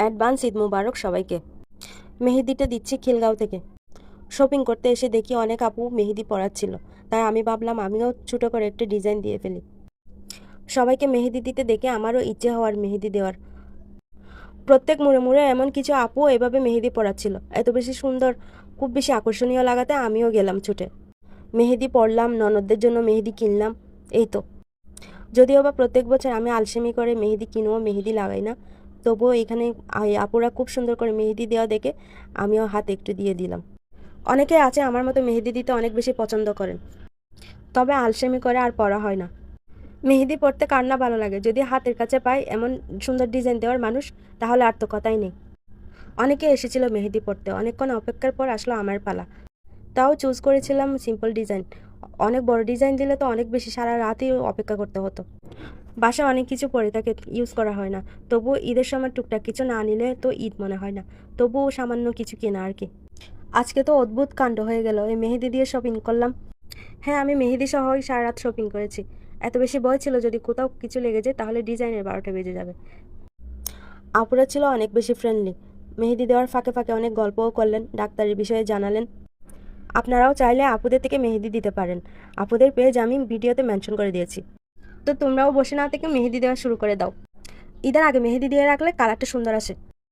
Advance Eid মুবারক সবাইকে। মেহেদিটা দিচ্ছি খিলগাঁও থেকে। শপিং করতে এসে দেখি অনেক আপু মেহেদি পরাচ্ছিল, তাই আমি ভাবলাম আমিও ছোটো করে একটা ডিজাইন দিয়ে ফেলি। সবাইকে মেহেদি দিতে দেখে আমারও ইচ্ছে হওয়ার মেহেদি দেওয়ার। প্রত্যেক মুড়ে মুড়ে এমন কিছু আপু এভাবে মেহেদি পরাচ্ছিল, এত বেশি সুন্দর, খুব বেশি আকর্ষণীয় লাগাতে আমিও গেলাম ছুটে। মেহেদি পরলাম, ননদদের জন্য মেহেদি কিনলাম। এই তো। যদিও বা প্রত্যেক বছর আমি আলসেমি করে মেহেদি কিনবো, মেহেদি লাগাই না, তবুও এখানে আপুরা খুব সুন্দর করে মেহেদি দেওয়া দেখে আমিও হাতে একটু দিয়ে দিলাম। অনেকে আছে আমার মতো মেহেদি দিতে অনেক বেশি পছন্দ করেন, তবে আলসেমি করে আর পরা হয় না। মেহেদি পরতে কার না ভালো লাগে, যদি হাতের কাছে পাই এমন সুন্দর ডিজাইন দেওয়ার মানুষ, তাহলে আর তো কথাই নেই। অনেকে এসেছিল মেহেদি পরতে, অনেকক্ষণ অপেক্ষার পর আসলো আমার পালা। তাও চুজ করেছিলাম সিম্পল ডিজাইন। অনেক বড় ডিজাইন দিলে তো অনেক বেশি সারা রাতই অপেক্ষা করতে হতো। বাসায় অনেক কিছু পরে থাকে, ইউজ করা হয় না, তবুও ঈদের সময় টুকটাক কিছু না নিলে তো ঈদ মনে হয় না, তবুও সামান্য কিছু কেনা আর কি। আজকে তো অদ্ভুত কাণ্ড হয়ে গেল, এই মেহেদি দিয়ে শপিং করলাম। হ্যাঁ, আমি মেহেদি সহই সারা রাত শপিং করেছি। এত বেশি ভয় ছিল যদি কোথাও কিছু লেগে যায় তাহলে ডিজাইনের 12টা বেজে যাবে। আপুরা ছিল অনেক বেশি ফ্রেন্ডলি। মেহেদি দেওয়ার ফাঁকে ফাঁকে অনেক গল্পও করলেন, ডাক্তারের বিষয়ে জানালেন। আপনারাও চাইলে আপুদের থেকে মেহেদি দিতে পারেন। আপুদের পেজ আমি ভিডিওতে মেনশন করে দিয়েছি। তো তোমরাও বসে না থেকে মেহেদি দেওয়া শুরু করে দাও। ঈদের আগে মেহেদি দিয়ে রাখলে কালারটা সুন্দর আসে।